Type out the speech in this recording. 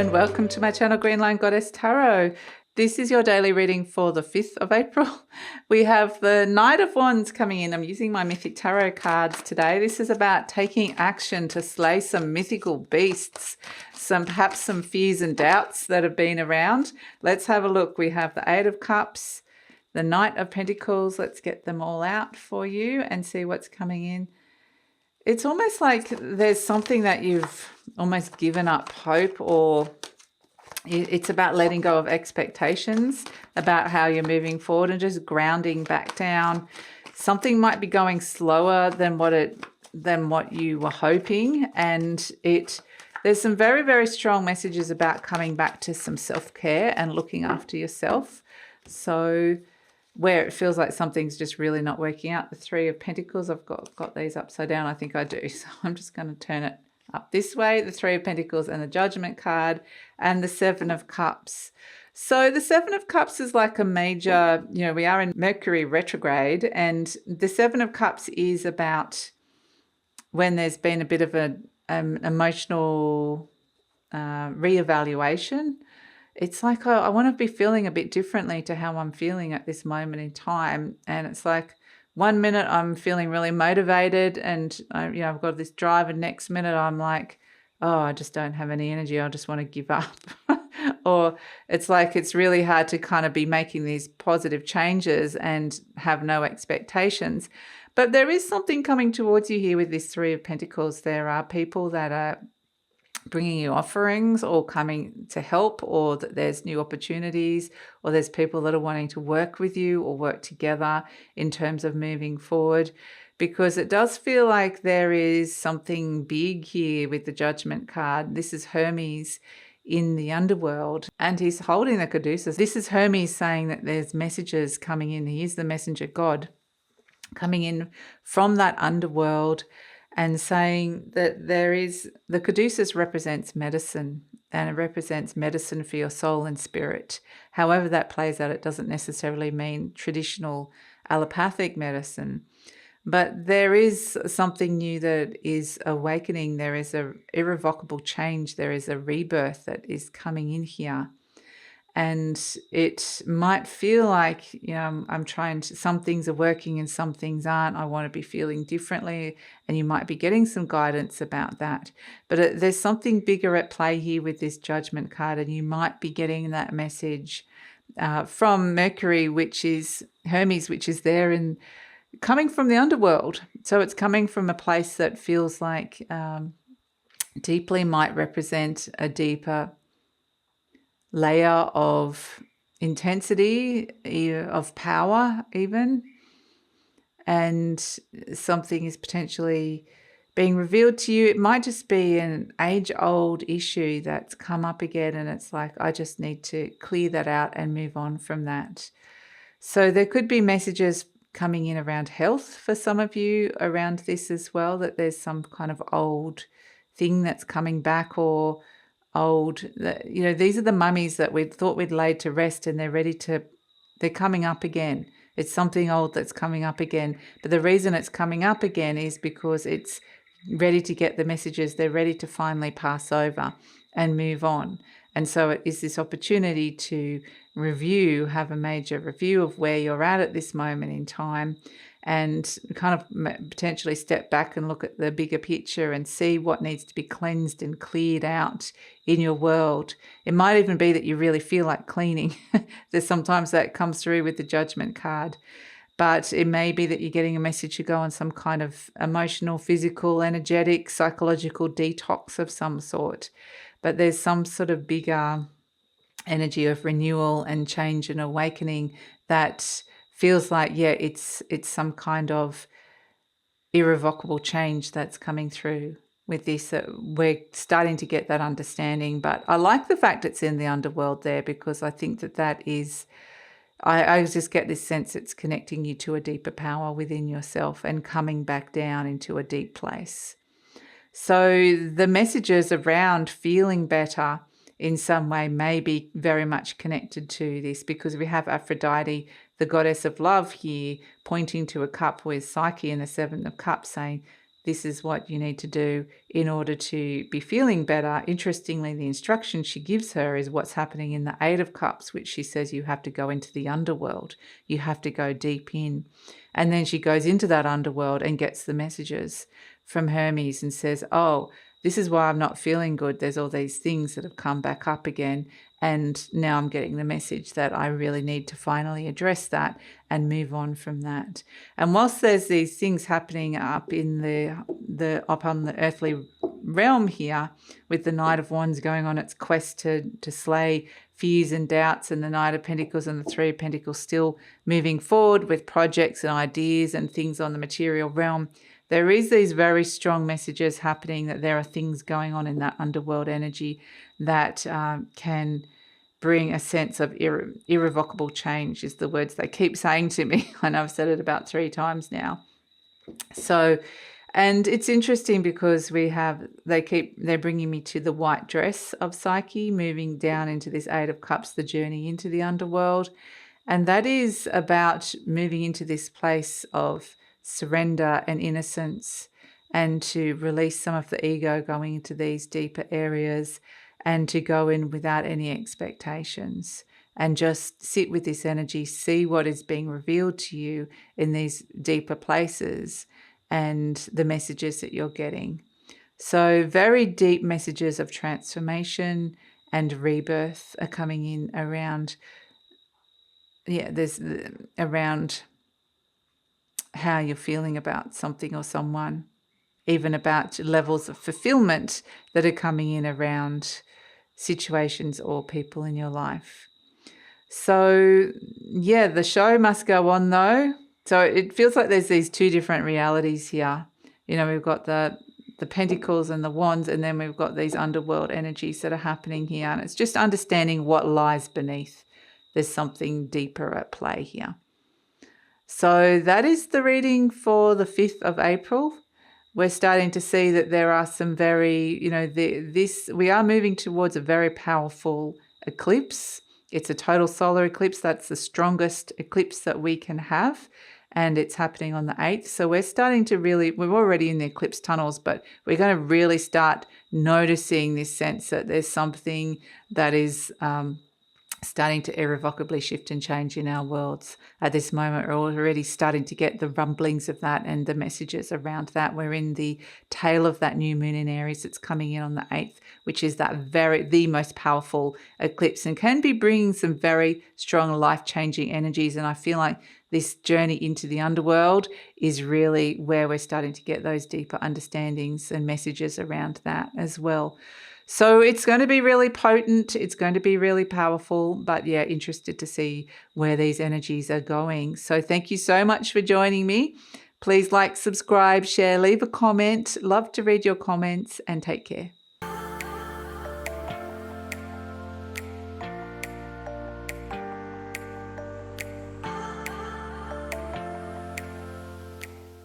and welcome to my channel GreenLion Goddess Tarot. This is your daily reading for the 5th of April. We have the Knight of Wands coming in. I'm using my Mythic Tarot cards today. This is about taking action to slay some mythical beasts, perhaps some fears and doubts that have been around. Let's have a look. We have the Eight of Cups, the Knight of Pentacles. Let's get them all out for you and see what's coming in. It's almost like there's something that you've almost given up hope, or it's about letting go of expectations about how you're moving forward and just grounding back down. Something might be going slower than what you were hoping, and there's some very, very strong messages about coming back to some self-care and looking after yourself. So where it feels like something's just really not working out, the Three of Pentacles, I've got these upside down, I think I do. So I'm just going to turn it up this way, the Three of Pentacles and the Judgment card and the Seven of Cups. So the Seven of Cups is like a major, we are in Mercury retrograde, and the Seven of Cups is about when there's been a bit of an emotional reevaluation. It's like I want to be feeling a bit differently to how I'm feeling at this moment in time. And it's like 1 minute I'm feeling really motivated and I've got this drive, and next minute I'm like, oh, I just don't have any energy. I just want to give up. Or it's like it's really hard to kind of be making these positive changes and have no expectations. But there is something coming towards you here with this Three of Pentacles. There are people that are bringing you offerings or coming to help, or that there's new opportunities, or there's people that are wanting to work with you or work together in terms of moving forward, because it does feel like there is something big here with the Judgment card. This is Hermes in the underworld, and he's holding the caduceus. This is Hermes saying that there's messages coming in. He is the messenger God coming in from that underworld, and saying that the caduceus represents medicine, and it represents medicine for your soul and spirit. However that plays out, it doesn't necessarily mean traditional allopathic medicine. But there is something new that is awakening. There is a irrevocable change. There is a rebirth that is coming in here. And it might feel like, I'm trying to, some things are working and some things aren't. I want to be feeling differently, and you might be getting some guidance about that. But there's something bigger at play here with this Judgment card, and you might be getting that message from Mercury, which is Hermes, which is there and coming from the underworld. So it's coming from a place that feels like deeply might represent a deeper layer of intensity, of power even, and something is potentially being revealed to you. It might just be an age-old issue that's come up again, and it's like, I just need to clear that out and move on from that. So there could be messages coming in around health for some of you around this as well, that there's some kind of old thing that's coming back, or these are the mummies that we thought we'd laid to rest, and they're coming up again. It's something old that's coming up again. But the reason it's coming up again is because it's ready to get the messages. They're ready to finally pass over and move on. And so it is this opportunity to have a major review of where you're at this moment in time, and kind of potentially step back and look at the bigger picture and see what needs to be cleansed and cleared out in your world. It might even be that you really feel like cleaning. There's sometimes that comes through with the Judgment card. But it may be that you're getting a message to go on some kind of emotional, physical, energetic, psychological detox of some sort. But there's some sort of bigger energy of renewal and change and awakening that feels like, it's some kind of irrevocable change that's coming through with this. We're starting to get that understanding. But I like the fact it's in the underworld there, because I think that is, I just get this sense it's connecting you to a deeper power within yourself and coming back down into a deep place. So the messages around feeling better in some way may be very much connected to this, because we have Aphrodite, the goddess of love here, pointing to a cup with Psyche in the Seven of Cups, saying, this is what you need to do in order to be feeling better. Interestingly, the instruction she gives her is what's happening in the Eight of Cups, which she says you have to go into the underworld. You have to go deep in. And then she goes into that underworld and gets the messages from Hermes and says, oh, this is why I'm not feeling good. There's all these things that have come back up again. And now I'm getting the message that I really need to finally address that and move on from that. And whilst there's these things happening up in up on the earthly realm here, with the Knight of Wands going on its quest to slay fears and doubts, and the Knight of Pentacles and the Three of Pentacles still moving forward with projects and ideas and things on the material realm, there is these very strong messages happening that there are things going on in that underworld energy that can bring a sense of irrevocable change, is the words they keep saying to me. I know I've said it about 3 times now. So, and it's interesting because they're bringing me to the white dress of Psyche, moving down into this Eight of Cups, the journey into the underworld. And that is about moving into this place of surrender and innocence, and to release some of the ego, going into these deeper areas, and to go in without any expectations and just sit with this energy, see what is being revealed to you in these deeper places and the messages that you're getting. So very deep messages of transformation and rebirth are coming in around, there's around how you're feeling about something or someone, even about levels of fulfillment that are coming in around situations or people in your life. So yeah, the show must go on though. So it feels like there's these 2 different realities here. You know, we've got the Pentacles and the Wands, and then we've got these underworld energies that are happening here. And it's just understanding what lies beneath. There's something deeper at play here. So that is the reading for the 5th of April. We're starting to see that there are some very, we are moving towards a very powerful eclipse. It's a total solar eclipse. That's the strongest eclipse that we can have. And it's happening on the 8th. So we're starting to we're already in the eclipse tunnels, but we're going to really start noticing this sense that there's something that is starting to irrevocably shift and change in our worlds. At this moment, we're already starting to get the rumblings of that and the messages around that. We're in the tail of that new moon in Aries that's coming in on the 8th, which is the most powerful eclipse, and can be bringing some very strong life-changing energies. And I feel like this journey into the underworld is really where we're starting to get those deeper understandings and messages around that as well. So it's going to be really potent. It's going to be really powerful, but yeah, interested to see where these energies are going. So thank you so much for joining me. Please like, subscribe, share, leave a comment. Love to read your comments, and take care.